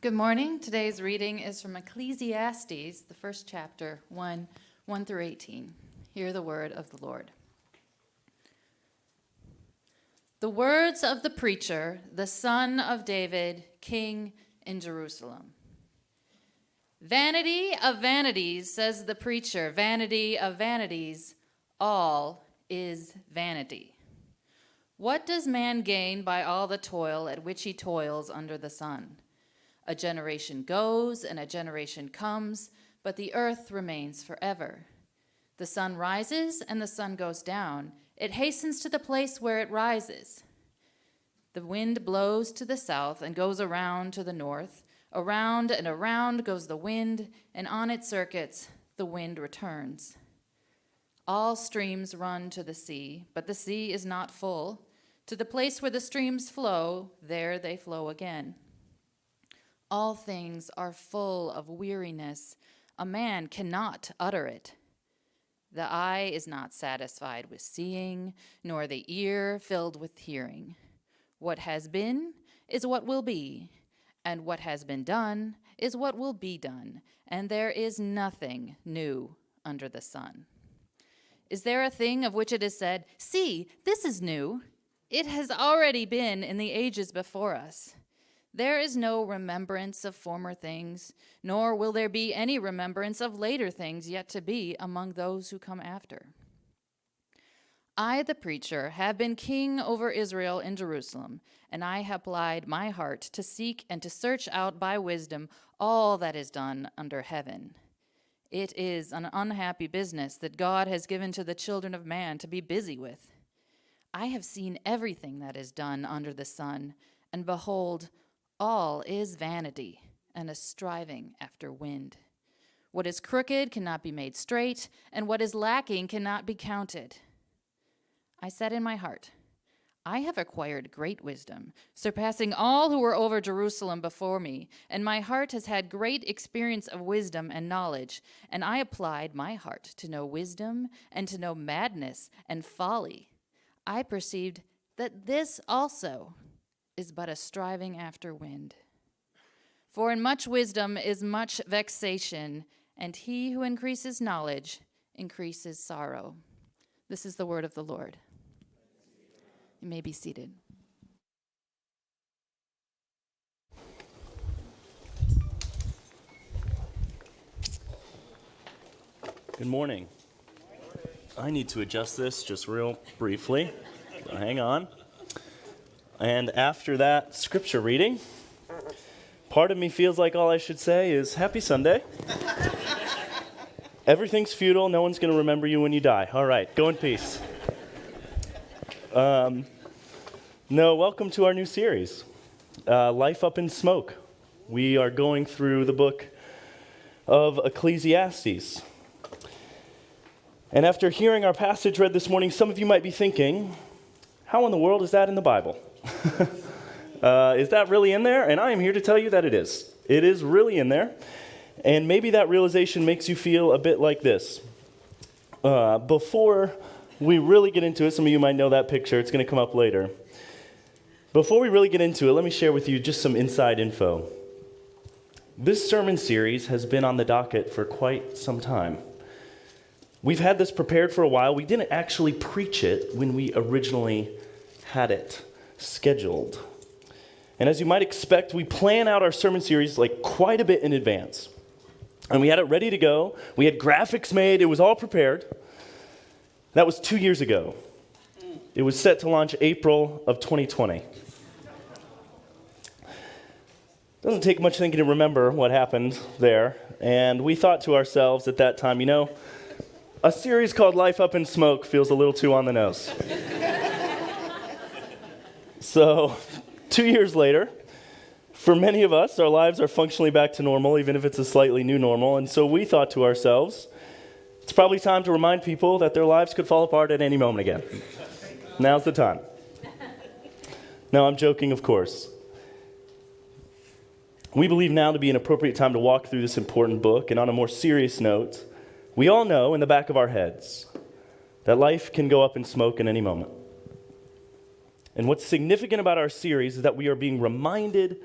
Good morning. Today's reading is from Ecclesiastes, the first chapter, 1 through 18. Hear the word of the Lord. The words of the preacher, the son of David, king in Jerusalem. Vanity of vanities, says the preacher, vanity of vanities, all is vanity. What does man gain by all the toil at which he toils under the sun? A generation goes and a generation comes, but the earth remains forever. The sun rises and the sun goes down. It hastens to the place where it rises. The wind blows to the south and goes around to the north. Around and around goes the wind, and on its circuits the wind returns. All streams run to the sea, but the sea is not full. To the place where the streams flow, there they flow again. All things are full of weariness. A man cannot utter it. The eye is not satisfied with seeing, nor the ear filled with hearing. What has been is what will be, and what has been done is what will be done, and there is nothing new under the sun. Is there a thing of which it is said, "See, this is new"? It has already been in the ages before us. There is no remembrance of former things, nor will there be any remembrance of later things yet to be among those who come after. I, the preacher, have been king over Israel in Jerusalem, and I have applied my heart to seek and to search out by wisdom all that is done under heaven. It is an unhappy business that God has given to the children of man to be busy with. I have seen everything that is done under the sun, and behold, all is vanity and a striving after wind. What is crooked cannot be made straight, and what is lacking cannot be counted. I said in my heart, I have acquired great wisdom, surpassing all who were over Jerusalem before me, and my heart has had great experience of wisdom and knowledge, and I applied my heart to know wisdom and to know madness and folly. I perceived that this also is but a striving after wind. For in much wisdom is much vexation, and he who increases knowledge increases sorrow. This is the word of the Lord. You may be seated. Good morning. I need to adjust this just real briefly. So hang on. And after that scripture reading, part of me feels like all I should say is Happy Sunday. Everything's futile. No one's going to remember you when you die. All right, go in peace. Welcome to our new series, Life Up in Smoke. We are going through the book of Ecclesiastes. And after hearing our passage read this morning, some of you might be thinking, how in the world is that in the Bible? Is that really in there? And I am here to tell you that it is. It is really in there. And maybe that realization makes you feel a bit like this. Before we really get into it, some of you might know that picture. It's going to come up later. Before we really get into it, let me share with you just some inside info. This sermon series has been on the docket for quite some time. We've had this prepared for a while. We didn't actually preach it when we originally had it scheduled. And as you might expect, we plan out our sermon series like quite a bit in advance. And we had it ready to go. We had graphics made. It was all prepared. That was 2 years ago. It was set to launch April of 2020. Doesn't take much thinking to remember what happened there. And we thought to ourselves at that time, a series called Life Up in Smoke feels a little too on the nose. So, 2 years later, for many of us, our lives are functionally back to normal, even if it's a slightly new normal. And so we thought to ourselves, it's probably time to remind people that their lives could fall apart at any moment again. Now's the time. No, I'm joking, of course. We believe now to be an appropriate time to walk through this important book. And on a more serious note, we all know in the back of our heads that life can go up in smoke at any moment. And what's significant about our series is that we are being reminded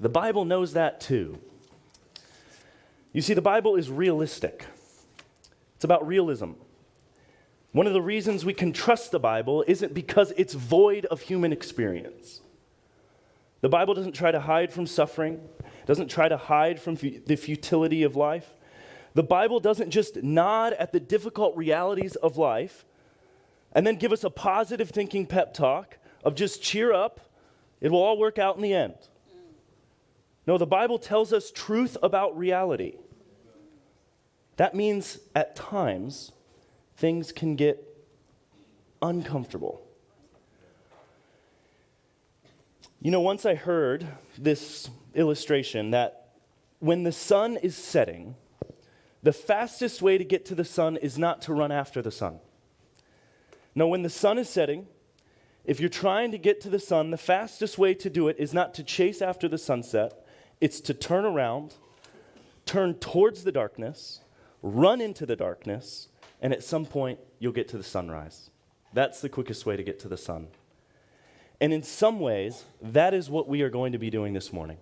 The Bible knows that too. You see, the Bible is realistic. It's about realism. One of the reasons we can trust the Bible isn't because it's void of human experience. The Bible doesn't try to hide from suffering, doesn't try to hide from the futility of life. The Bible doesn't just nod at the difficult realities of life and then give us a positive thinking pep talk of just cheer up, it will all work out in the end. No, the Bible tells us truth about reality. That means at times, things can get uncomfortable. You know, once I heard this illustration that when the sun is setting, the fastest way to get to the sun is not to run after the sun. No, when the sun is setting, if you're trying to get to the sun, the fastest way to do it is not to chase after the sunset. It's to turn around, turn towards the darkness, run into the darkness, and at some point, you'll get to the sunrise. That's the quickest way to get to the sun. And in some ways, that is what we are going to be doing this morning.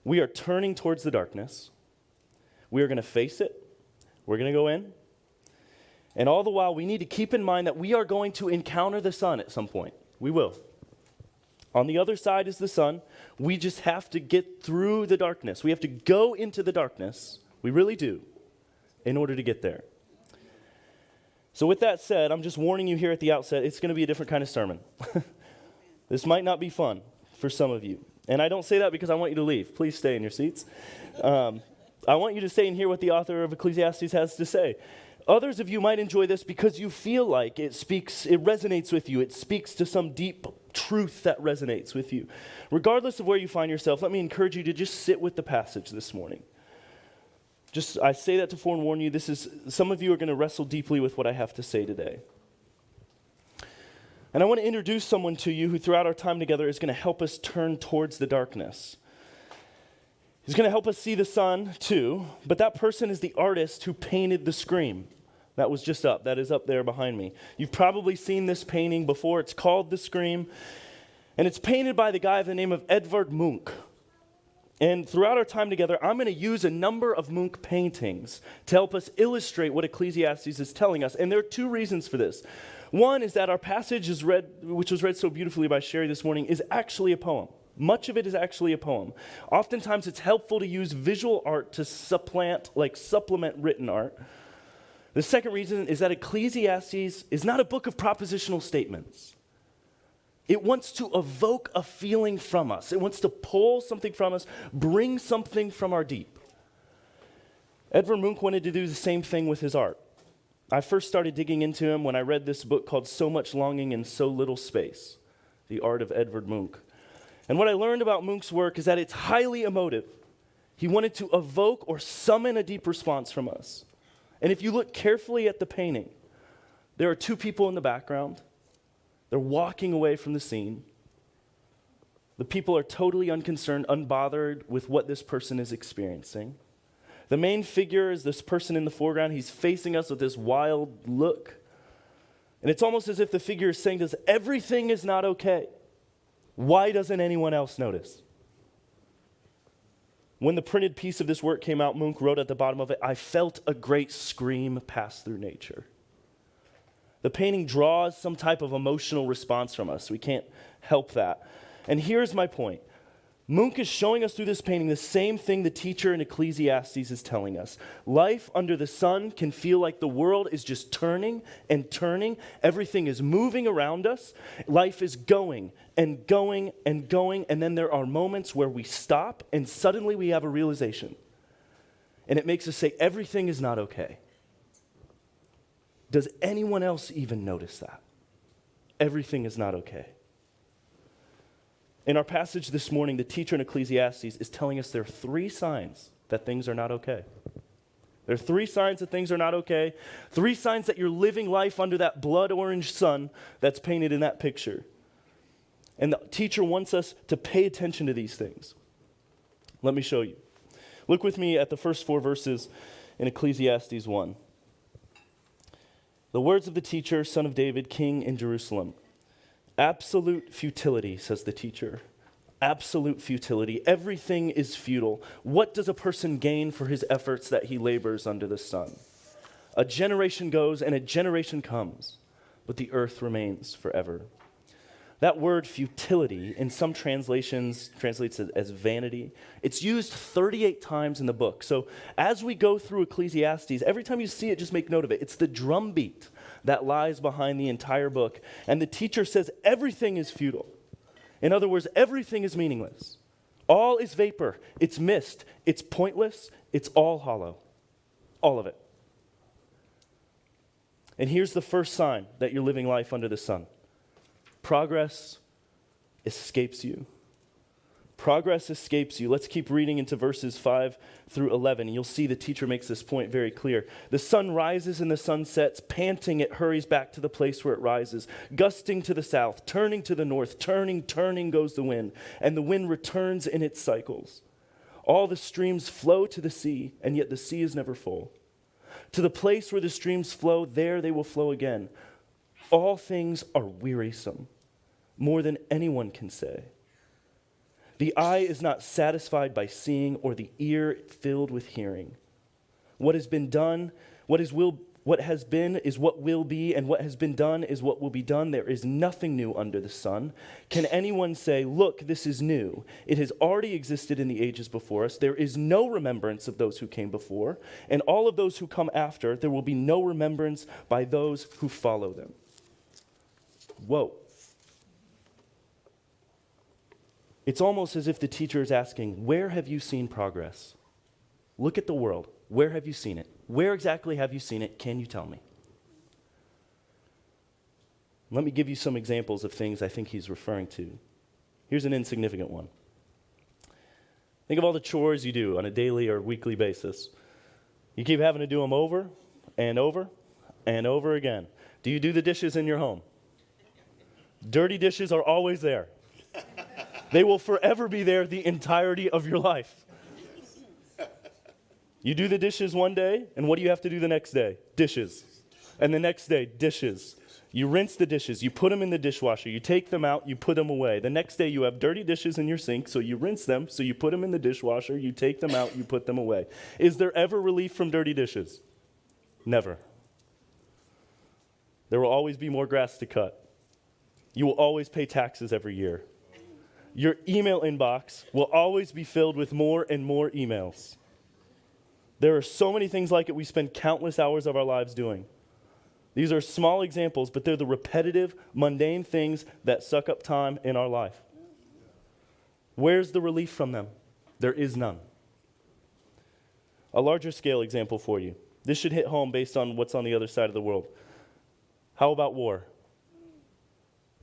We are turning towards the darkness. We are going to face it. We're going to go in. And all the while, we need to keep in mind that we are going to encounter the sun at some point. We will. On the other side is the sun. We just have to get through the darkness. We have to go into the darkness. We really do, in order to get there. So with that said, I'm just warning you here at the outset, it's going to be a different kind of sermon. This might not be fun for some of you. And I don't say that because I want you to leave. Please stay in your seats. I want you to stay and hear what the author of Ecclesiastes has to say. Others of you might enjoy this because you feel like it resonates with you. It speaks to some deep truth that resonates with you. Regardless of where you find yourself, let me encourage you to just sit with the passage this morning. I say that to forewarn you, some of you are going to wrestle deeply with what I have to say today. And I want to introduce someone to you who throughout our time together is going to help us turn towards the darkness. He's going to help us see the sun too, but that person is the artist who painted the scream. That was just up. That is up there behind me. You've probably seen this painting before. It's called The Scream, and it's painted by the guy by the name of Edvard Munch. And throughout our time together, I'm going to use a number of Munch paintings to help us illustrate what Ecclesiastes is telling us. And there are two reasons for this. One is that our passage which was read so beautifully by Sherry this morning, is actually a poem. Much of it is actually a poem. Oftentimes it's helpful to use visual art to supplement written art. The second reason is that Ecclesiastes is not a book of propositional statements. It wants to evoke a feeling from us. It wants to pull something from us, bring something from our deep. Edvard Munch wanted to do the same thing with his art. I first started digging into him when I read this book called So Much Longing in So Little Space, The Art of Edvard Munch. And what I learned about Munch's work is that it's highly emotive. He wanted to evoke or summon a deep response from us. And if you look carefully at the painting, there are two people in the background. They're walking away from the scene. The people are totally unconcerned, unbothered with what this person is experiencing. The main figure is this person in the foreground. He's facing us with this wild look. And it's almost as if the figure is saying to us, everything is not okay. Why doesn't anyone else notice? When the printed piece of this work came out, Munch wrote at the bottom of it, I felt a great scream pass through nature. The painting draws some type of emotional response from us. We can't help that. And here's my point. Munch is showing us through this painting the same thing the teacher in Ecclesiastes is telling us. Life under the sun can feel like the world is just turning and turning. Everything is moving around us. Life is going and going and going. And then there are moments where we stop and suddenly we have a realization. And it makes us say, everything is not okay. Does anyone else even notice that? Everything is not okay. In our passage this morning, the teacher in Ecclesiastes is telling us there are 3 signs that things are not okay. There are 3 signs that things are not okay. 3 signs that you're living life under that blood orange sun that's painted in that picture. And the teacher wants us to pay attention to these things. Let me show you. Look with me at the first 4 verses in Ecclesiastes 1. The words of the teacher, son of David, king in Jerusalem. Absolute futility, says the teacher. Absolute futility. Everything is futile. What does a person gain for his efforts that he labors under the sun? A generation goes and a generation comes, but the earth remains forever. That word futility in some translations translates it as vanity. It's used 38 times in the book. So as we go through Ecclesiastes, every time you see it, just make note of it. It's the drumbeat that lies behind the entire book. And the teacher says everything is futile. In other words, everything is meaningless. All is vapor. It's mist. It's pointless. It's all hollow. All of it. And here's the first sign that you're living life under the sun. Progress escapes you. Progress escapes you. Let's keep reading into verses 5 through 11. You'll see the teacher makes this point very clear. The sun rises and the sun sets. Panting, it hurries back to the place where it rises. Gusting to the south, turning to the north. Turning goes the wind. And the wind returns in its cycles. All the streams flow to the sea, and yet the sea is never full. To the place where the streams flow, there they will flow again. All things are wearisome, more than anyone can say. The eye is not satisfied by seeing, or the ear filled with hearing. What has been done, what has been is what will be, and what has been done is what will be done. There is nothing new under the sun. Can anyone say, look, this is new? It has already existed in the ages before us. There is no remembrance of those who came before, and all of those who come after, there will be no remembrance by those who follow them. Whoa. It's almost as if the teacher is asking, where have you seen progress? Look at the world. Where have you seen it? Where exactly have you seen it? Can you tell me? Let me give you some examples of things I think he's referring to. Here's an insignificant one. Think of all the chores you do on a daily or weekly basis. You keep having to do them over and over and over again. Do you do the dishes in your home? Dirty dishes are always there. They will forever be there the entirety of your life. You do the dishes one day, and what do you have to do the next day? Dishes. And the next day, dishes. You rinse the dishes. You put them in the dishwasher. You take them out. You put them away. The next day, you have dirty dishes in your sink, so you rinse them. So you put them in the dishwasher. You take them out. You put them away. Is there ever relief from dirty dishes? Never. There will always be more grass to cut. You will always pay taxes every year. Your email inbox will always be filled with more and more emails. There are so many things like it we spend countless hours of our lives doing. These are small examples, but they're the repetitive, mundane things that suck up time in our life. Where's the relief from them? There is none. A larger scale example for you. This should hit home based on what's on the other side of the world. How about war?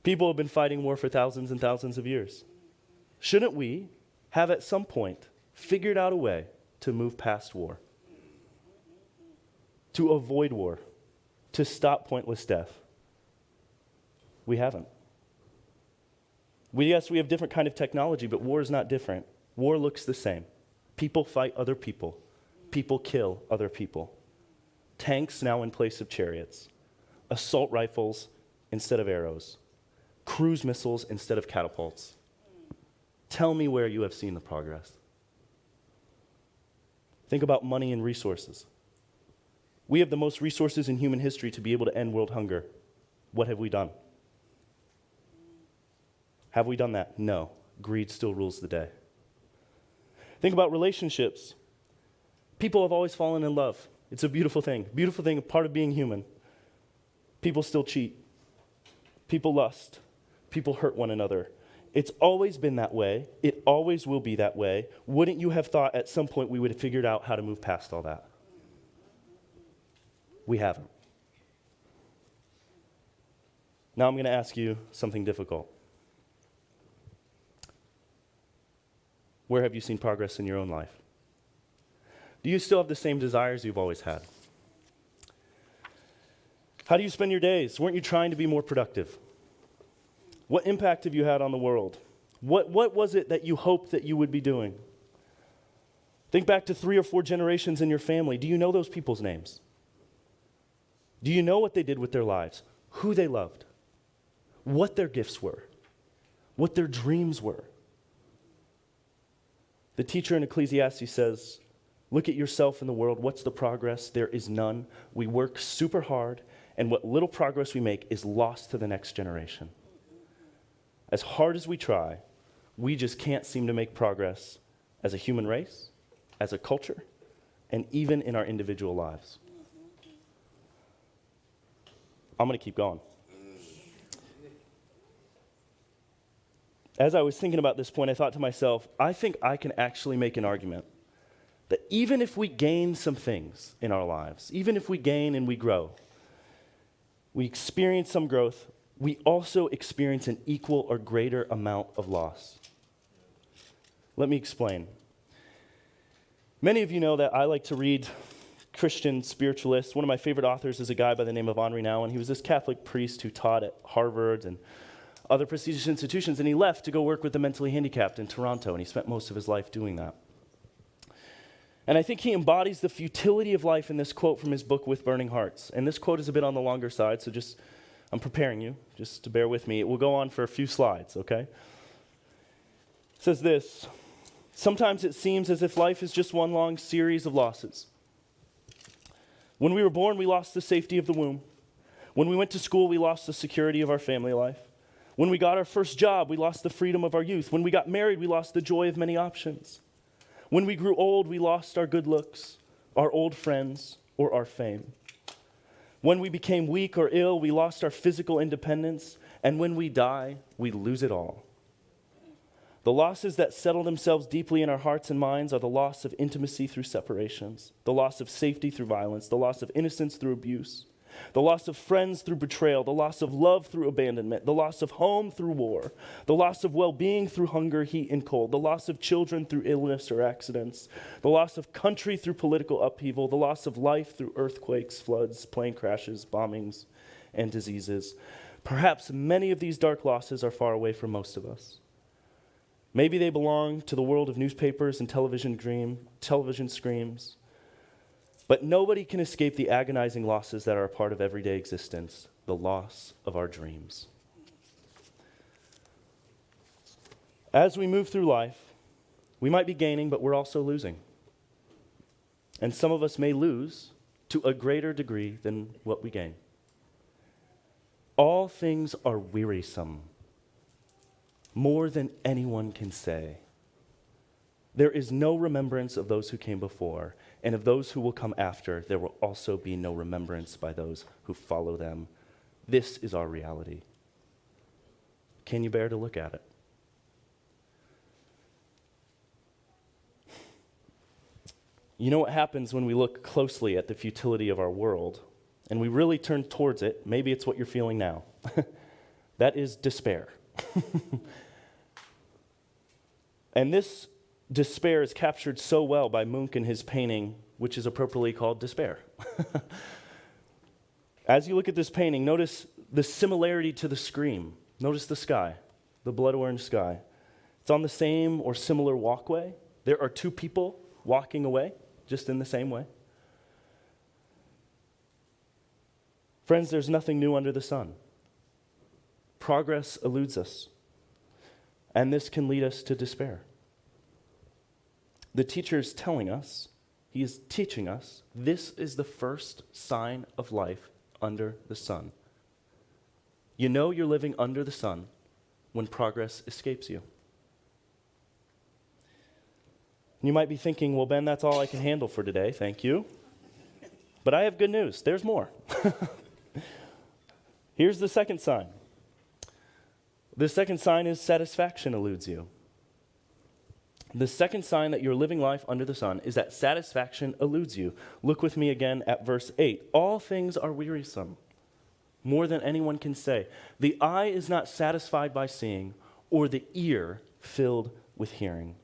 People have been fighting war for thousands and thousands of years. Shouldn't we have at some point figured out a way to move past war? To avoid war? To stop pointless death? We haven't. Yes, we have different kind of technology, but war is not different. War looks the same. People fight other people. People kill other people. Tanks now in place of chariots. Assault rifles instead of arrows. Cruise missiles instead of catapults. Tell me where you have seen the progress. Think about money and resources. We have the most resources in human history to be able to end world hunger. What have we done? Have we done that? No. Greed still rules the day. Think about relationships. People have always fallen in love. It's a beautiful thing. Beautiful thing, a part of being human. People still cheat. People lust. People hurt one another. It's always been that way. It always will be that way. Wouldn't you have thought at some point we would have figured out how to move past all that? We haven't. Now I'm going to ask you something difficult. Where have you seen progress in your own life? Do you still have the same desires you've always had? How do you spend your days? Weren't you trying to be more productive? What impact have you had on the world? What was it that you hoped that you would be doing? Think back to 3 or 4 generations in your family. Do you know those people's names? Do you know what they did with their lives? Who they loved? What their gifts were? What their dreams were? The teacher in Ecclesiastes says, look at yourself in the world. What's the progress? There is none. We work super hard, and what little progress we make is lost to the next generation. As hard as we try, we just can't seem to make progress as a human race, as a culture, and even in our individual lives. I'm going to keep going. As I was thinking about this point, I thought to myself, I think I can actually make an argument that even if we gain some things in our lives, even if we gain and we grow, we experience some growth, we also experience an equal or greater amount of loss. Let me explain. Many of you know that I like to read Christian spiritualists. One of my favorite authors is a guy by the name of Henri Nouwen. He was this Catholic priest who taught at Harvard and other prestigious institutions, and he left to go work with the mentally handicapped in Toronto, and he spent most of his life doing that. And I think he embodies the futility of life in this quote from his book, With Burning Hearts. And this quote is a bit on the longer side, so I'm preparing you, just to bear with me. It will go on for a few slides, okay? It says this: sometimes it seems as if life is just one long series of losses. When we were born, we lost the safety of the womb. When we went to school, we lost the security of our family life. When we got our first job, we lost the freedom of our youth. When we got married, we lost the joy of many options. When we grew old, we lost our good looks, our old friends, or our fame. When we became weak or ill, we lost our physical independence. And when we die, we lose it all. The losses that settle themselves deeply in our hearts and minds are the loss of intimacy through separations, the loss of safety through violence, the loss of innocence through abuse, the loss of friends through betrayal, the loss of love through abandonment, the loss of home through war, the loss of well-being through hunger, heat, and cold, the loss of children through illness or accidents, the loss of country through political upheaval, the loss of life through earthquakes, floods, plane crashes, bombings, and diseases. Perhaps many of these dark losses are far away from most of us. Maybe they belong to the world of newspapers and television screams. But nobody can escape the agonizing losses that are a part of everyday existence, the loss of our dreams. As we move through life, we might be gaining, but we're also losing. And some of us may lose to a greater degree than what we gain. All things are wearisome, more than anyone can say. There is no remembrance of those who came before, and of those who will come after, there will also be no remembrance by those who follow them. This is our reality. Can you bear to look at it? You know what happens when we look closely at the futility of our world, and we really turn towards it? Maybe it's what you're feeling now. That is despair. And this despair is captured so well by Munch in his painting, which is appropriately called Despair. As you look at this painting, notice the similarity to the scream. Notice the sky, the blood orange sky. It's on the same or similar walkway. There are two people walking away, just in the same way. Friends, there's nothing new under the sun. Progress eludes us, and this can lead us to despair. The teacher is telling us, he is teaching us, this is the first sign of life under the sun. You know you're living under the sun when progress escapes you. You might be thinking, well, Ben, that's all I can handle for today. Thank you. But I have good news. There's more. Here's the second sign. The second sign is satisfaction eludes you. The second sign that you're living life under the sun is that satisfaction eludes you. Look with me again at verse 8. All things are wearisome, more than anyone can say. The eye is not satisfied by seeing, or the ear filled with hearing.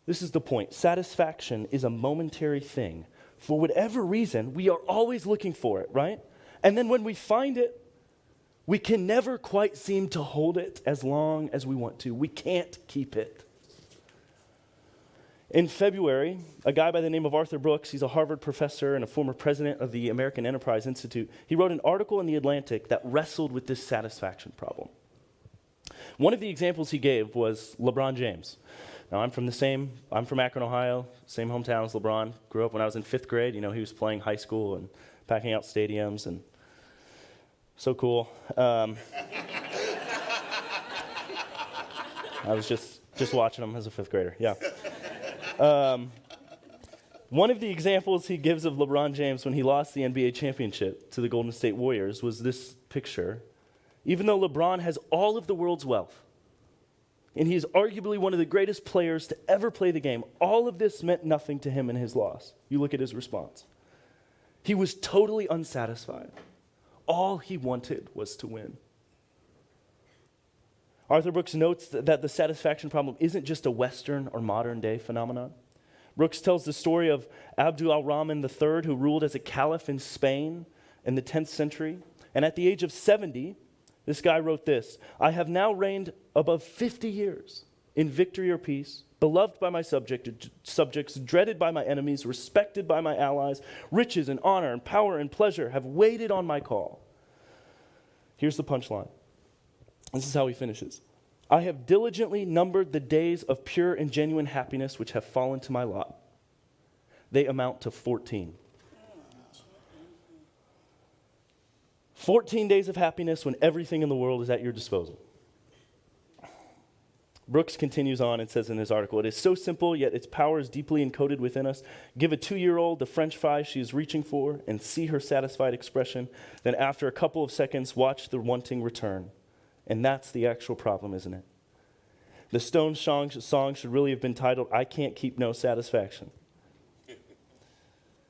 This is the point. Satisfaction is a momentary thing. For whatever reason, we are always looking for it, right? And then when we find it, we can never quite seem to hold it as long as we want to. We can't keep it. In February, a guy by the name of Arthur Brooks, he's a Harvard professor and a former president of the American Enterprise Institute, he wrote an article in The Atlantic that wrestled with this satisfaction problem. One of the examples he gave was LeBron James. Now, I'm from Akron, Ohio, same hometown as LeBron. Grew up when I was in 5th grade. You know, he was playing high school and packing out stadiums, and so cool. I was just watching him as a 5th grader, yeah. One of the examples he gives of LeBron James when he lost the NBA championship to the Golden State Warriors was this picture. Even though LeBron has all of the world's wealth, and he is arguably one of the greatest players to ever play the game, all of this meant nothing to him in his loss. You look at his response. He was totally unsatisfied. All he wanted was to win. Arthur Brooks notes that the satisfaction problem isn't just a Western or modern day phenomenon. Brooks tells the story of Abdul al-Rahman III, who ruled as a caliph in Spain in the 10th century. And at the age of 70, this guy wrote this: "I have now reigned above 50 years in victory or peace, beloved by my subjects, dreaded by my enemies, respected by my allies. Riches and honor and power and pleasure have waited on my call." Here's the punchline. This is how he finishes. "I have diligently numbered the days of pure and genuine happiness which have fallen to my lot. They amount to 14. 14 days of happiness when everything in the world is at your disposal." Brooks continues on and says in his article, "It is so simple, yet its power is deeply encoded within us. Give a 2-year-old the French fry she is reaching for and see her satisfied expression. Then after a couple of seconds, watch the wanting return. And that's the actual problem, isn't it? The Stones song should really have been titled, 'I Can't Keep No Satisfaction.'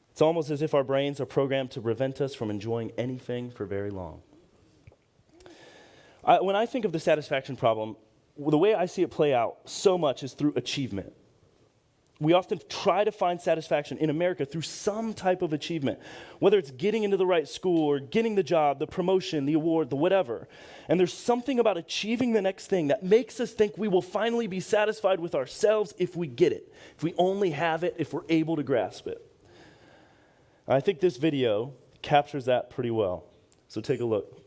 It's almost as if our brains are programmed to prevent us from enjoying anything for very long." When I think of the satisfaction problem, the way I see it play out so much is through achievement. We often try to find satisfaction in America through some type of achievement, whether it's getting into the right school or getting the job, the promotion, the award, the whatever. And there's something about achieving the next thing that makes us think we will finally be satisfied with ourselves if we get it, if we only have it, if we're able to grasp it. I think this video captures that pretty well. So take a look.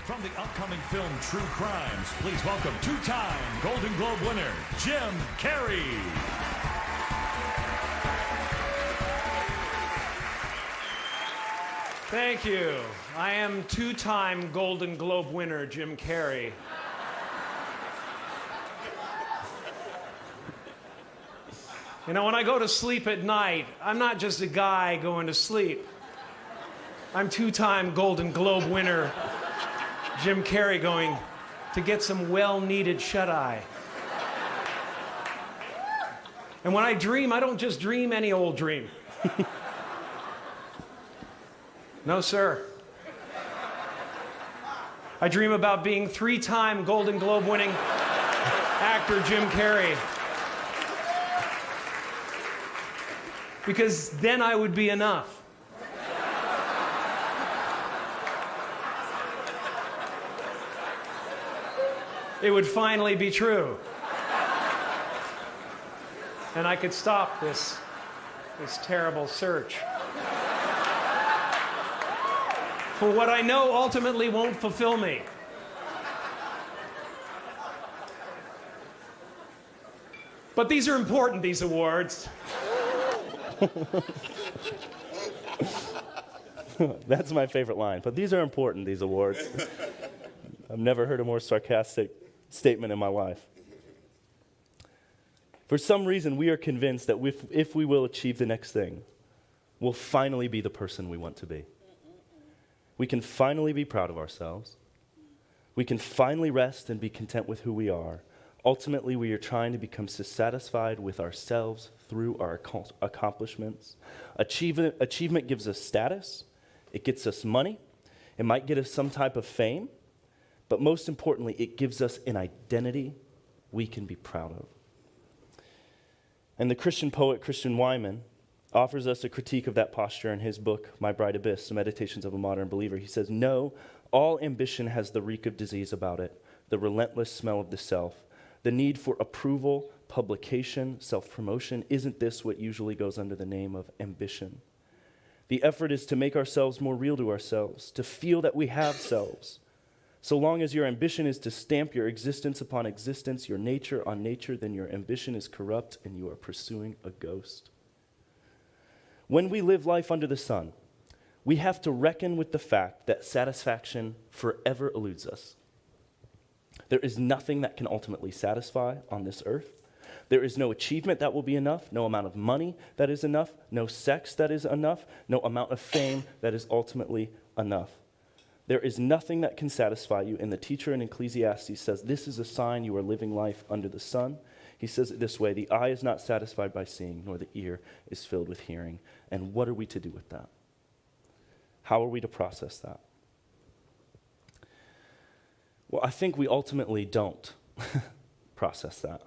From the upcoming film True Crimes, please welcome 2-time Golden Globe winner, Jim Carrey. Thank you. I am 2-time Golden Globe winner, Jim Carrey. You know, when I go to sleep at night, I'm not just a guy going to sleep. I'm 2-time Golden Globe winner, Jim Carrey, going to get some well-needed shut-eye. And when I dream, I don't just dream any old dream. No, sir. I dream about being 3-time Golden Globe winning actor Jim Carrey. Because then I would be enough. It would finally be true. And I could stop this terrible search for what I know ultimately won't fulfill me. But these are important, these awards. That's my favorite line. But these are important, these awards. I've never heard a more sarcastic statement in my life. For some reason, we are convinced that if we will achieve the next thing, we'll finally be the person we want to be. We can finally be proud of ourselves. We can finally rest and be content with who we are. Ultimately, we are trying to become satisfied with ourselves through our accomplishments. Achievement gives us status. It gets us money. It might get us some type of fame. But most importantly, it gives us an identity we can be proud of. And the Christian poet Christian Wyman offers us a critique of that posture in his book, My Bright Abyss, Meditations of a Modern Believer. He says, "No, all ambition has the reek of disease about it, the relentless smell of the self. The need for approval, publication, self-promotion, isn't this what usually goes under the name of ambition? The effort is to make ourselves more real to ourselves, to feel that we have selves. So long as your ambition is to stamp your existence upon existence, your nature on nature, then your ambition is corrupt and you are pursuing a ghost. When we live life under the sun, we have to reckon with the fact that satisfaction forever eludes us. There is nothing that can ultimately satisfy on this earth. There is no achievement that will be enough, no amount of money that is enough, no sex that is enough, no amount of fame that is ultimately enough. There is nothing that can satisfy you, and the teacher in Ecclesiastes says, this is a sign you are living life under the sun. He says it this way, the eye is not satisfied by seeing, nor the ear is filled with hearing. And what are we to do with that? How are we to process that? Well, I think we ultimately don't process that.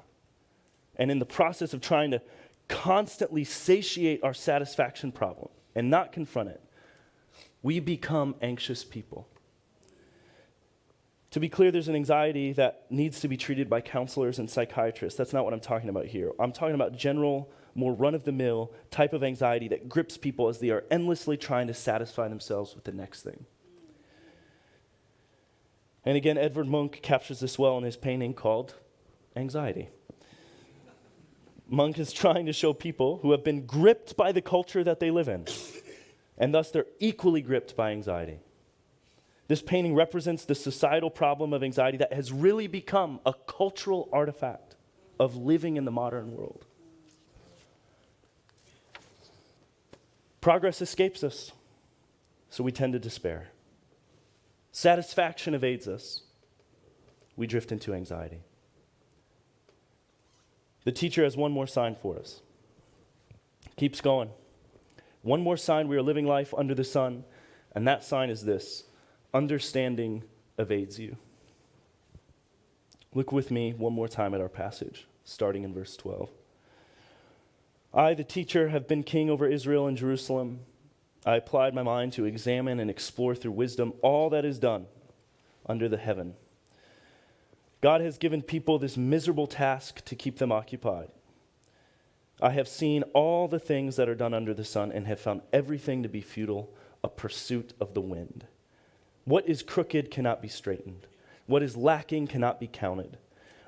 And in the process of trying to constantly satiate our satisfaction problem and not confront it, we become anxious people. To be clear, there's an anxiety that needs to be treated by counselors and psychiatrists. That's not what I'm talking about here. I'm talking about general, more run-of-the-mill type of anxiety that grips people as they are endlessly trying to satisfy themselves with the next thing. And again, Edvard Munch captures this well in his painting called Anxiety. Munch is trying to show people who have been gripped by the culture that they live in, and thus they're equally gripped by anxiety. This painting represents the societal problem of anxiety that has really become a cultural artifact of living in the modern world. Progress escapes us, so we tend to despair. Satisfaction evades us. We drift into anxiety. The teacher has one more sign for us. Keeps going. One more sign we are living life under the sun, and that sign is this: understanding evades you. Look with me one more time at our passage, starting in verse 12. I, the teacher, have been king over Israel and Jerusalem. I applied my mind to examine and explore through wisdom all that is done under the heaven. God has given people this miserable task to keep them occupied. I have seen all the things that are done under the sun and have found everything to be futile, a pursuit of the wind. What is crooked cannot be straightened. What is lacking cannot be counted.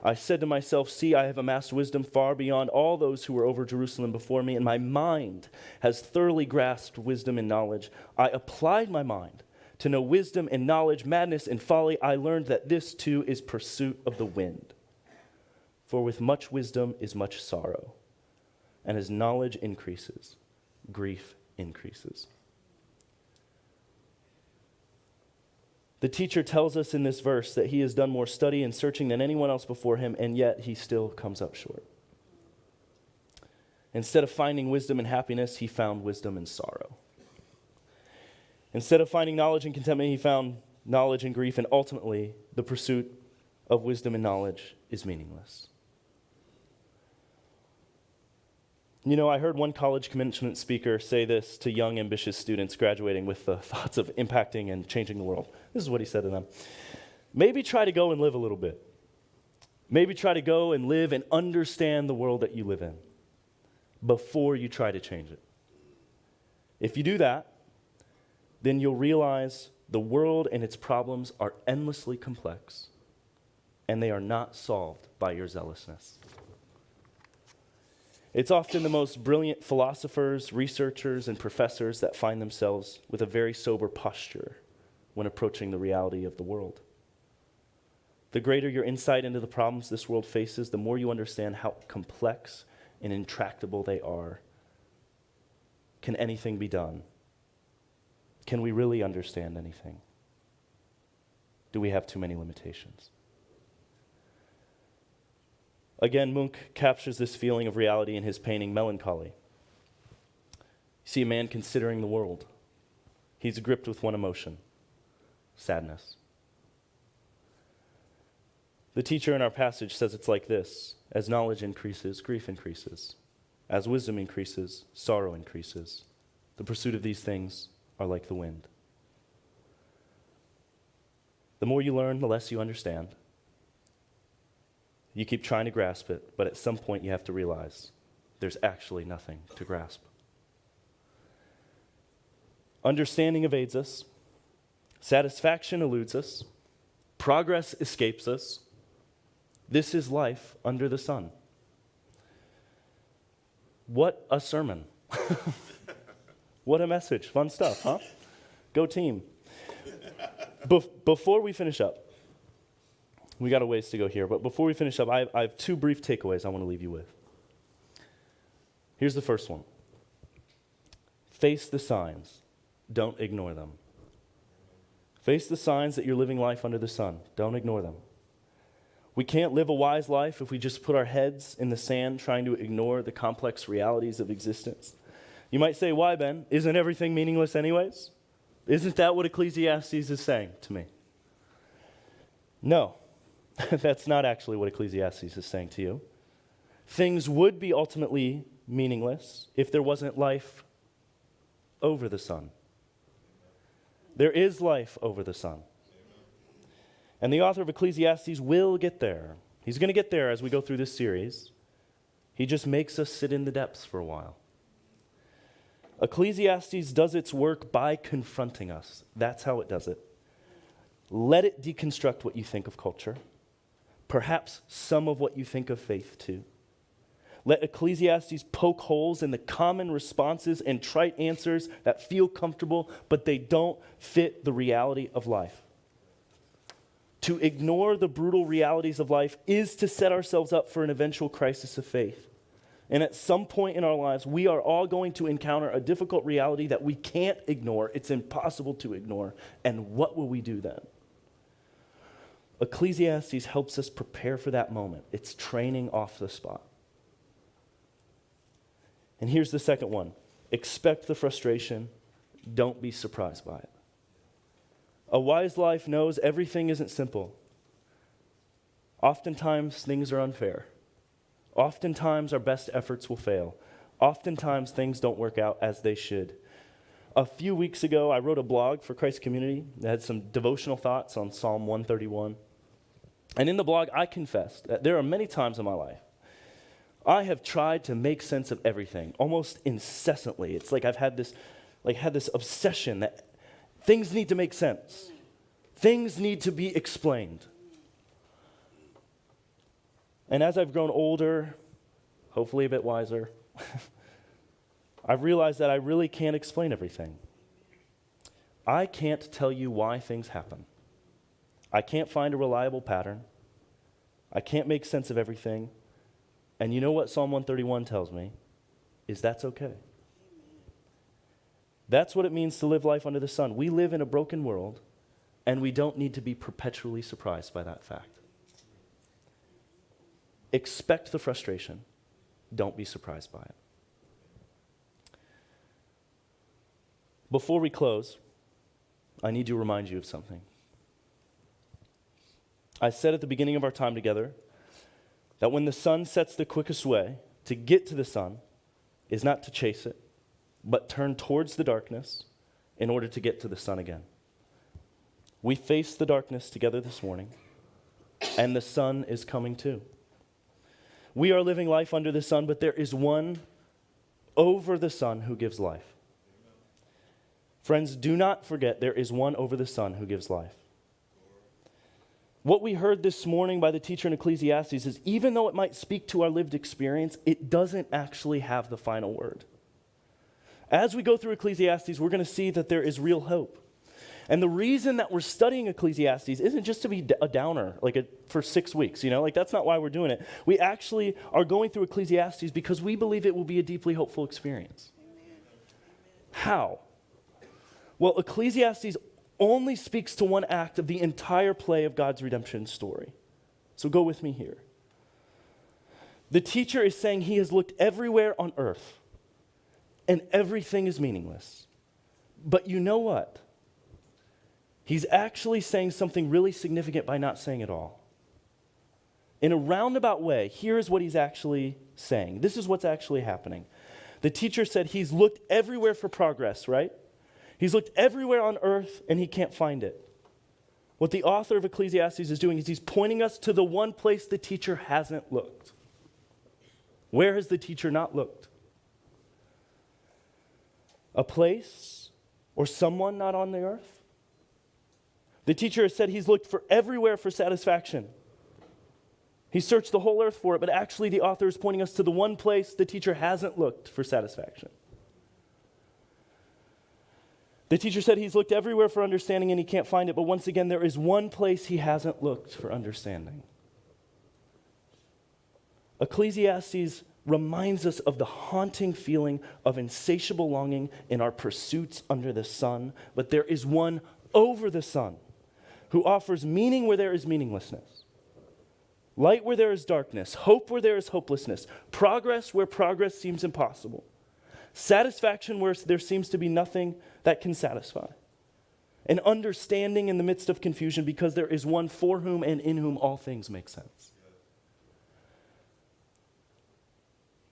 I said to myself, see, I have amassed wisdom far beyond all those who were over Jerusalem before me, and my mind has thoroughly grasped wisdom and knowledge. I applied my mind to know wisdom and knowledge, madness and folly. I learned that this too is pursuit of the wind. For with much wisdom is much sorrow, and as knowledge increases, grief increases. The teacher tells us in this verse that he has done more study and searching than anyone else before him, and yet he still comes up short. Instead of finding wisdom and happiness, he found wisdom and sorrow. Instead of finding knowledge and contentment, he found knowledge and grief, and ultimately, the pursuit of wisdom and knowledge is meaningless. You know, I heard one college commencement speaker say this to young, ambitious students graduating with the thoughts of impacting and changing the world. This is what he said to them. Maybe try to go and live a little bit. Maybe try to go and live and understand the world that you live in before you try to change it. If you do that, then you'll realize the world and its problems are endlessly complex, and they are not solved by your zealousness. It's often the most brilliant philosophers, researchers, and professors that find themselves with a very sober posture when approaching the reality of the world. The greater your insight into the problems this world faces, the more you understand how complex and intractable they are. Can anything be done? Can we really understand anything? Do we have too many limitations? Again, Munch captures this feeling of reality in his painting, Melancholy. You see a man considering the world. He's gripped with one emotion: sadness. The teacher in our passage says it's like this: as knowledge increases, grief increases. As wisdom increases, sorrow increases. The pursuit of these things are like the wind. The more you learn, the less you understand. You keep trying to grasp it, but at some point you have to realize there's actually nothing to grasp. Understanding evades us. Satisfaction eludes us. Progress escapes us. This is life under the sun. What a sermon. What a message. Fun stuff, huh? Go team. Before we finish up, we got a ways to go here, but before we finish up, I have two brief takeaways I want to leave you with. Here's the first one. Face the signs. Don't ignore them. Face the signs that you're living life under the sun. Don't ignore them. We can't live a wise life if we just put our heads in the sand trying to ignore the complex realities of existence. You might say, why, Ben? Isn't everything meaningless anyways? Isn't that what Ecclesiastes is saying to me? No, that's not actually what Ecclesiastes is saying to you. Things would be ultimately meaningless if there wasn't life over the sun. There is life over the sun. And the author of Ecclesiastes will get there. He's going to get there as we go through this series. He just makes us sit in the depths for a while. Ecclesiastes does its work by confronting us. That's how it does it. Let it deconstruct what you think of culture, perhaps some of what you think of faith too. Let Ecclesiastes poke holes in the common responses and trite answers that feel comfortable, but they don't fit the reality of life. To ignore the brutal realities of life is to set ourselves up for an eventual crisis of faith. And at some point in our lives, we are all going to encounter a difficult reality that we can't ignore. It's impossible to ignore. And what will we do then? Ecclesiastes helps us prepare for that moment. It's training off the spot. And here's the second one. Expect the frustration. Don't be surprised by it. A wise life knows everything isn't simple. Oftentimes, things are unfair. Oftentimes, our best efforts will fail. Oftentimes, things don't work out as they should. A few weeks ago, I wrote a blog for Christ Community that had some devotional thoughts on Psalm 131. And in the blog, I confessed that there are many times in my life I have tried to make sense of everything, almost incessantly. It's like I've had this obsession that things need to make sense. Things need to be explained. And as I've grown older, hopefully a bit wiser, I've realized that I really can't explain everything. I can't tell you why things happen. I can't find a reliable pattern. I can't make sense of everything. And you know what Psalm 131 tells me? Is that's okay. That's what it means to live life under the sun. We live in a broken world, and we don't need to be perpetually surprised by that fact. Expect the frustration. Don't be surprised by it. Before we close, I need to remind you of something. I said at the beginning of our time together that when the sun sets, the quickest way to get to the sun is not to chase it, but turn towards the darkness in order to get to the sun again. We face the darkness together this morning, and the sun is coming too. We are living life under the sun, but there is one over the sun who gives life. Friends, do not forget there is one over the sun who gives life. What we heard this morning by the teacher in Ecclesiastes is even though it might speak to our lived experience, it doesn't actually have the final word. As we go through Ecclesiastes, we're going to see that there is real hope. And the reason that we're studying Ecclesiastes isn't just to be a downer, for 6 weeks, that's not why we're doing it. We actually are going through Ecclesiastes because we believe it will be a deeply hopeful experience. Amen. How? Well, Ecclesiastes only speaks to one act of the entire play of God's redemption story. So go with me here. The teacher is saying he has looked everywhere on earth, and everything is meaningless. But you know what? He's actually saying something really significant by not saying it all. In a roundabout way, here is what he's actually saying. This is what's actually happening. The teacher said he's looked everywhere for progress, right? He's looked everywhere on earth and he can't find it. What the author of Ecclesiastes is doing is he's pointing us to the one place the teacher hasn't looked. Where has the teacher not looked? A place or someone not on the earth? The teacher has said he's looked for everywhere for satisfaction. He searched the whole earth for it, but actually the author is pointing us to the one place the teacher hasn't looked for satisfaction. The teacher said he's looked everywhere for understanding and he can't find it, but once again, there is one place he hasn't looked for understanding. Ecclesiastes reminds us of the haunting feeling of insatiable longing in our pursuits under the sun, but there is one over the sun who offers meaning where there is meaninglessness, light where there is darkness, hope where there is hopelessness, progress where progress seems impossible, satisfaction where there seems to be nothing that can satisfy, and understanding in the midst of confusion, because there is one for whom and in whom all things make sense.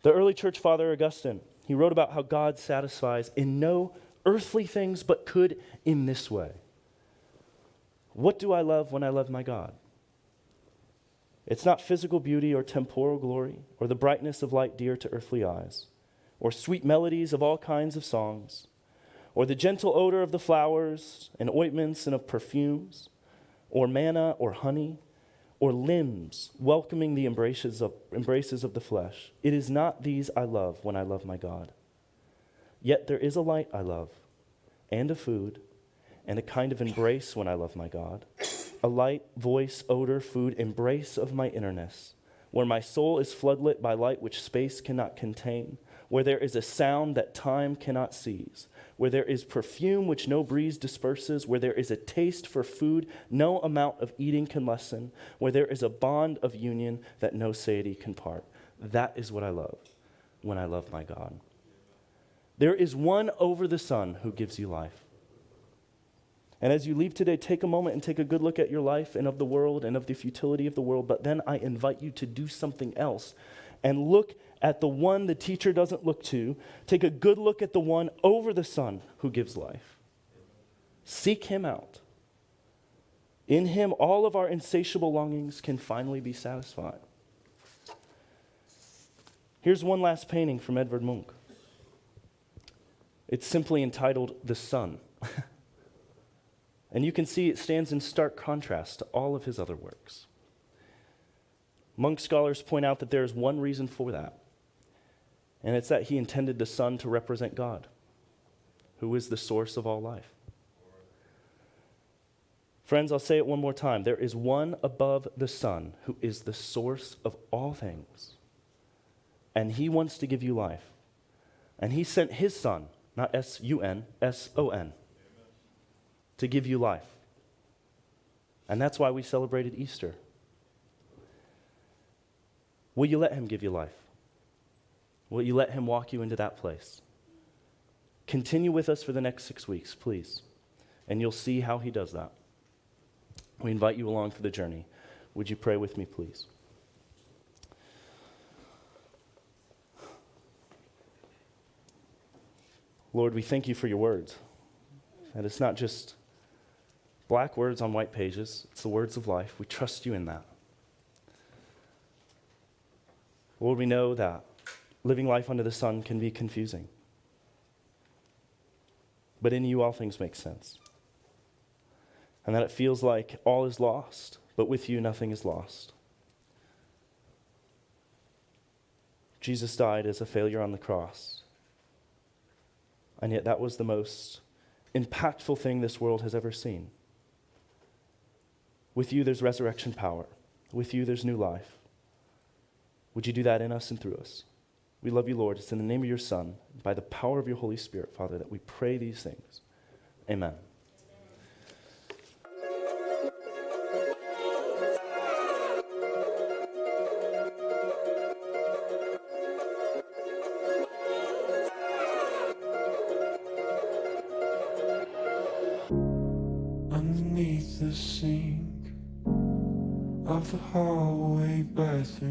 The early church father Augustine, he wrote about how God satisfies in no earthly things, but could in this way. What do I love when I love my God? It's not physical beauty or temporal glory or the brightness of light dear to earthly eyes or sweet melodies of all kinds of songs or the gentle odor of the flowers and ointments and of perfumes or manna or honey or limbs welcoming the embraces of the flesh. It is not these I love when I love my God. Yet there is a light I love and a food and a kind of embrace when I love my God, a light, voice, odor, food, embrace of my innerness, where my soul is floodlit by light which space cannot contain, where there is a sound that time cannot seize, where there is perfume which no breeze disperses, where there is a taste for food no amount of eating can lessen, where there is a bond of union that no satiety can part. That is what I love when I love my God. There is one over the sun who gives you life. And as you leave today, take a moment and take a good look at your life and of the world and of the futility of the world. But then I invite you to do something else and look at the one the teacher doesn't look to. Take a good look at the one over the sun who gives life. Seek him out. In him, all of our insatiable longings can finally be satisfied. Here's one last painting from Edvard Munch. It's simply entitled The Sun. And you can see it stands in stark contrast to all of his other works. Monk scholars point out that there is one reason for that, and it's that he intended the sun to represent God, who is the source of all life. Friends, I'll say it one more time. There is one above the sun who is the source of all things, and he wants to give you life. And he sent his son, not S-U-N, S-O-N, to give you life. And that's why we celebrated Easter. Will you let him give you life? Will you let him walk you into that place? Continue with us for the next 6 weeks, please. And you'll see how he does that. We invite you along for the journey. Would you pray with me, please? Lord, we thank you for your words. And it's not just black words on white pages. It's the words of life. We trust you in that. Lord, we know that living life under the sun can be confusing. But in you, all things make sense. And that it feels like all is lost, but with you, nothing is lost. Jesus died as a failure on the cross. And yet that was the most impactful thing this world has ever seen. With you, there's resurrection power. With you, there's new life. Would you do that in us and through us? We love you, Lord. It's in the name of your Son, by the power of your Holy Spirit, Father, that we pray these things. Amen. Underneath the sink of the hallway bathroom.